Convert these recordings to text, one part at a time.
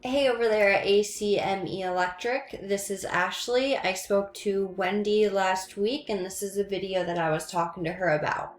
Hey over there at ACME Electric, this is Ashley. I spoke to Wendy last week and this is a video that I was talking to her about.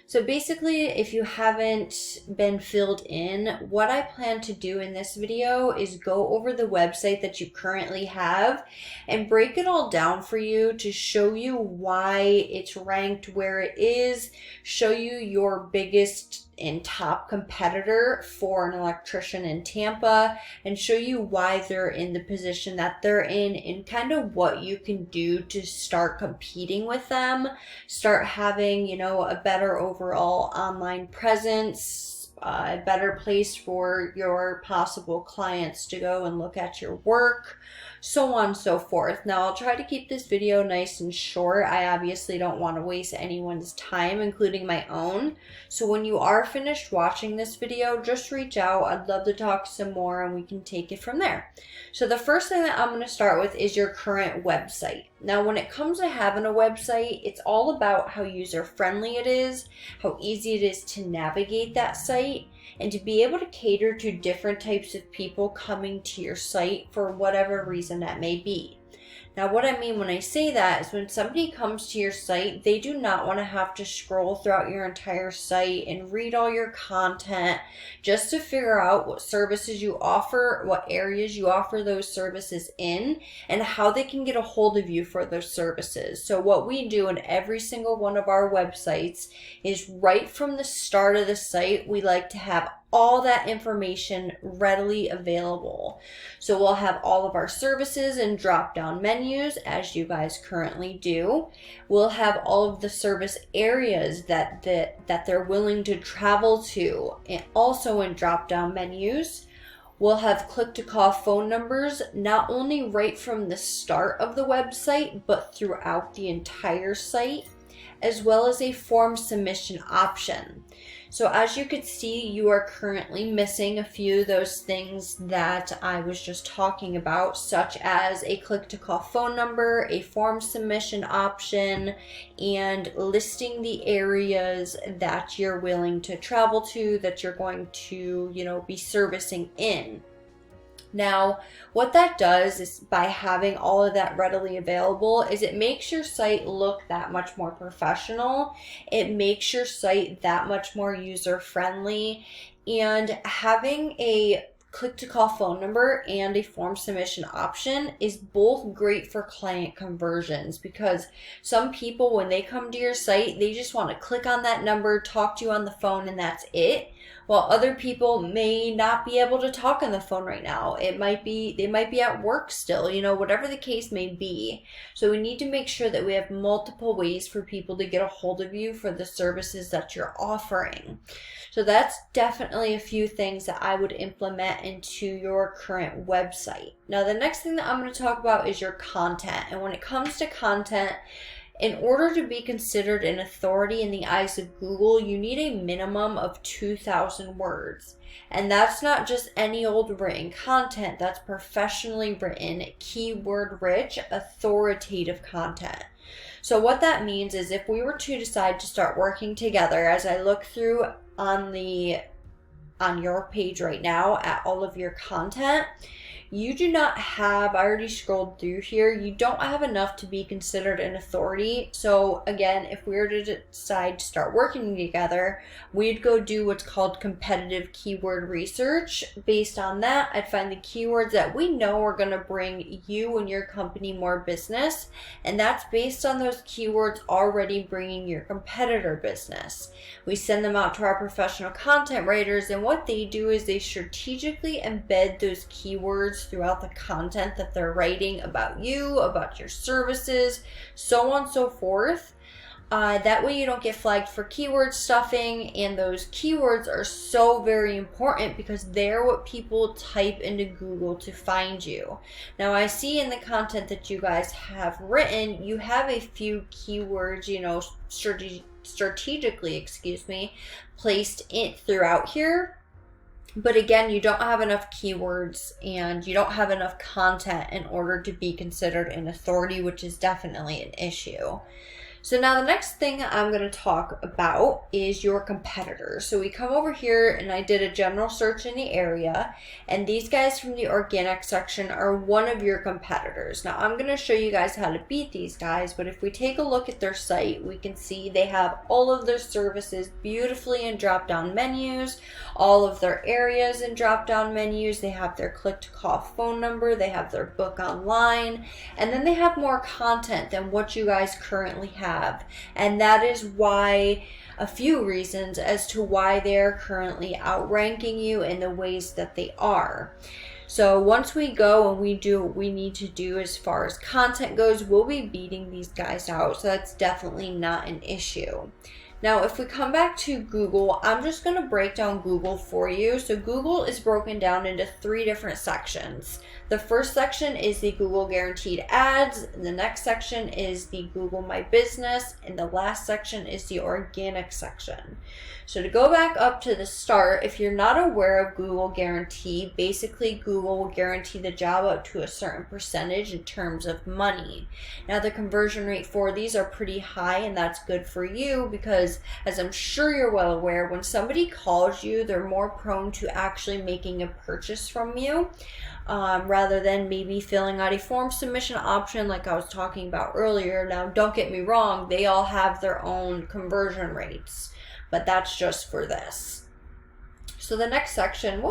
So basically, if you haven't been filled in, what I plan to do in this video is go over the website that you currently have and break it all down for you to show you why it's ranked where it is, show you your biggest and top competitor for an electrician in Tampa, and show you why they're in the position that they're in and kind of what you can do to start competing with them, start having, a better overall online presence, a better place for your possible clients to go and look at your work, so on and so forth. Now, I'll try to keep this video nice and short. I obviously don't want to waste anyone's time, including my own. So when you are finished watching this video, just reach out. I'd love to talk some more and we can take it from there. So the first thing that I'm going to start with is your current website. Now, when it comes to having a website, it's all about how user-friendly it is, how easy it is to navigate that site, and to be able to cater to different types of people coming to your site for whatever reason that may be. Now, what I mean when I say that is when somebody comes to your site, they do not want to have to scroll throughout your entire site and read all your content just to figure out what services you offer, what areas you offer those services in, and how they can get a hold of you for those services. So what we do in every single one of our websites is right from the start of the site, we like to have all that information readily available. So we'll have all of our services and drop-down menus, as you guys currently do. We'll have all of the service areas that they're willing to travel to, and also in drop-down menus. We'll have click-to-call phone numbers, not only right from the start of the website, but throughout the entire site, as well as a form submission option. So as you can see, you are currently missing a few of those things that I was just talking about, such as a click-to-call phone number, a form submission option, and listing the areas that you're willing to travel to, that you're going to, be servicing in. Now, what that does is, by having all of that readily available, is it makes your site look that much more professional. It makes your site that much more user-friendly, and having a click-to-call phone number and a form submission option is both great for client conversions, because some people, when they come to your site, they just want to click on that number, talk to you on the phone, and that's it. While other people may not be able to talk on the phone right now. They might be at work still, whatever the case may be. So we need to make sure that we have multiple ways for people to get a hold of you for the services that you're offering. So that's definitely a few things that I would implement into your current website. Now, the next thing that I'm going to talk about is your content. And when it comes to content, in order to be considered an authority in the eyes of Google, you need a minimum of 2,000 words. And that's not just any old written content. That's professionally written, keyword-rich, authoritative content. So what that means is, if we were to decide to start working together, as I look through on your page right now at all of your content, you do not have, I already scrolled through here, you don't have enough to be considered an authority. So again, if we were to decide to start working together, we'd go do what's called competitive keyword research. Based on that, I'd find the keywords that we know are going to bring you and your company more business, and that's based on those keywords already bringing your competitor business. We send them out to our professional content writers, and what they do is they strategically embed those keywords throughout the content that they're writing about you, about your services, so on and so forth. That way you don't get flagged for keyword stuffing, and those keywords are so very important because they're what people type into Google to find you. Now, I see in the content that you guys have written, you have a few keywords, strategically, placed in throughout here. But again, you don't have enough keywords and you don't have enough content in order to be considered an authority, which is definitely an issue. So now the next thing I'm going to talk about is your competitors. So we come over here and I did a general search in the area, and these guys from the organic section are one of your competitors. Now I'm going to show you guys how to beat these guys, but if we take a look at their site, we can see they have all of their services beautifully in drop-down menus, all of their areas in drop-down menus. They have their click-to-call phone number, they have their book online, and then they have more content than what you guys currently have. And that is why, a few reasons as to why they're currently outranking you in the ways that they are. So once we go and we do what we need to do as far as content goes, we'll be beating these guys out. So that's definitely not an issue. Now, if we come back to Google, I'm just going to break down Google for you. So Google is broken down into 3 different sections. The first section is the Google Guaranteed Ads. The next section is the Google My Business. And the last section is the Organic section. So to go back up to the start, if you're not aware of Google Guarantee, basically Google will guarantee the job up to a certain percentage in terms of money. Now the conversion rate for these are pretty high, and that's good for you because, as I'm sure you're well aware, when somebody calls you, they're more prone to actually making a purchase from you rather than maybe filling out a form submission option like I was talking about earlier. Now don't get me wrong, they all have their own conversion rates, but that's just for this. So the next section,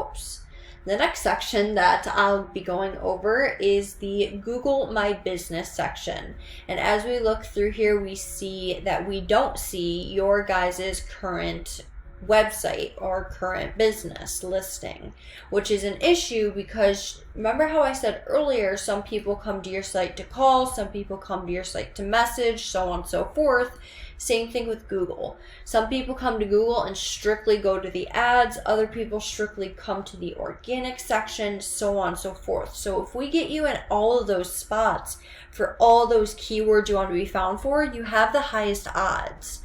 the next section that I'll be going over is the Google My Business section. And as we look through here, we see that we don't see your guys' current website or current business listing, which is an issue because remember how I said earlier, some people come to your site to call, some people come to your site to message, so on and so forth. Same thing with Google. Some people come to Google and strictly go to the ads, other people strictly come to the organic section, so on and so forth. So if we get you in all of those spots for all those keywords you want to be found for, you have the highest odds.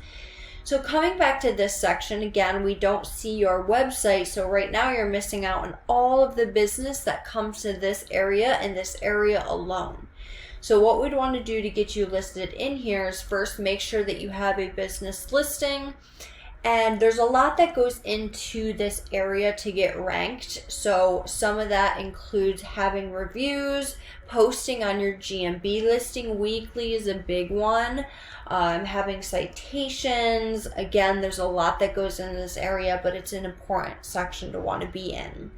So coming back to this section, again, we don't see your website. So right now you're missing out on all of the business that comes to this area and this area alone. So what we'd want to do to get you listed in here is first make sure that you have a business listing. And there's a lot that goes into this area to get ranked. So some of that includes having reviews, posting on your GMB listing weekly is a big one, having citations. Again, there's a lot that goes in this area, but it's an important section to want to be in.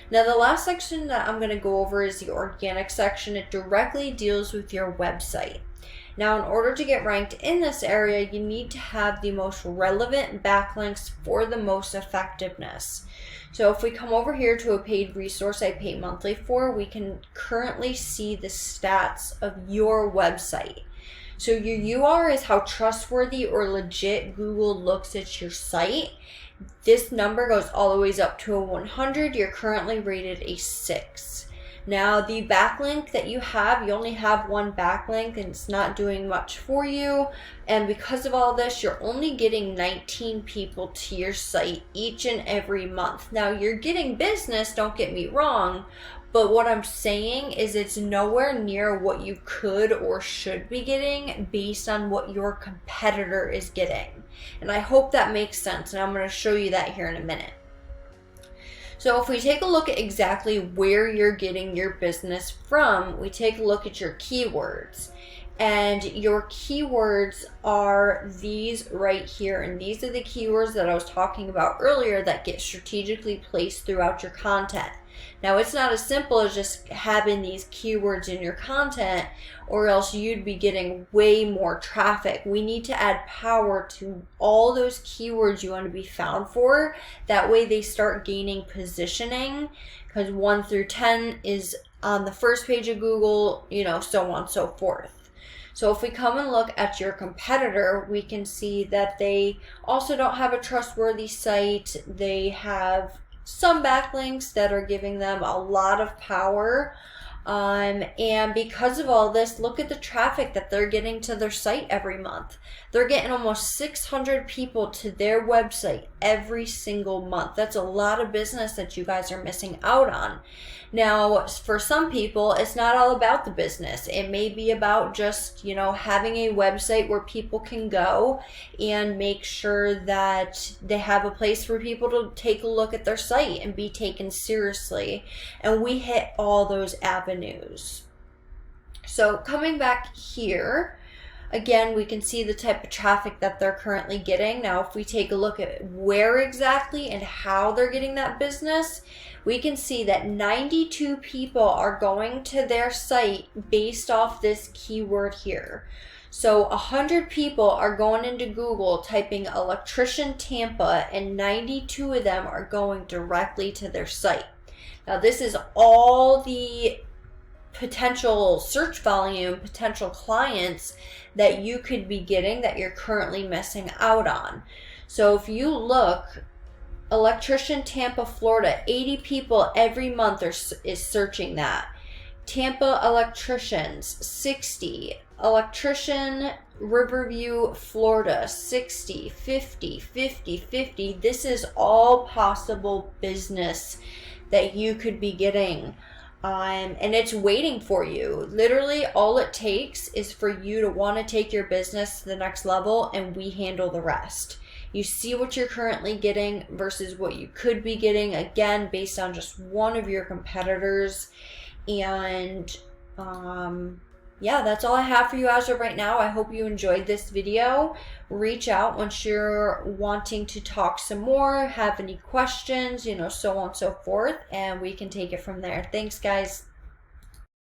Now, the last section that I'm going to go over is the organic section. It directly deals with your website. Now, in order to get ranked in this area, you need to have the most relevant backlinks for the most effectiveness. So if we come over here to a paid resource I pay monthly for, we can currently see the stats of your website. So your UR is how trustworthy or legit Google looks at your site. This number goes all the way up to a 100. You're currently rated a 6. Now, the backlink that you have, you only have one backlink and it's not doing much for you. And because of all this, you're only getting 19 people to your site each and every month. Now, you're getting business, don't get me wrong, but what I'm saying is it's nowhere near what you could or should be getting based on what your competitor is getting. And I hope that makes sense, and I'm going to show you that here in a minute. So if we take a look at exactly where you're getting your business from, we take a look at your keywords. And your keywords are these right here. And these are the keywords that I was talking about earlier that get strategically placed throughout your content. Now, it's not as simple as just having these keywords in your content, or else you'd be getting way more traffic. We need to add power to all those keywords you want to be found for. That way they start gaining positioning, because 1 through 10 is on the first page of Google, so on and so forth. So if we come and look at your competitor, we can see that they also don't have a trustworthy site. They have some backlinks that are giving them a lot of power. And because of all this, look at the traffic that they're getting to their site every month. They're getting almost 600 people to their website every single month. That's a lot of business that you guys are missing out on. Now, for some people, it's not all about the business. It may be about just, having a website where people can go and make sure that they have a place for people to take a look at their site and be taken seriously. And we hit all those avenues. So coming back here, again, we can see the type of traffic that they're currently getting. Now, if we take a look at where exactly and how they're getting that business, we can see that 92 people are going to their site based off this keyword here. So 100 people are going into Google typing electrician Tampa, and 92 of them are going directly to their site. Now, this is all the potential search volume, potential clients that you could be getting that you're currently missing out on. So if you look, electrician Tampa, Florida, 80 people every month is searching that. Tampa electricians, 60. Electrician Riverview, Florida, 60, 50, 50, 50. This is all possible business that you could be getting. And it's waiting for you. Literally, all it takes is for you to want to take your business to the next level, and we handle the rest. You see what you're currently getting versus what you could be getting, again, based on just one of your competitors. And yeah, that's all I have for you as of right now. I hope you enjoyed this video. Reach out once you're wanting to talk some more, have any questions, so on and so forth, and we can take it from there. Thanks, guys.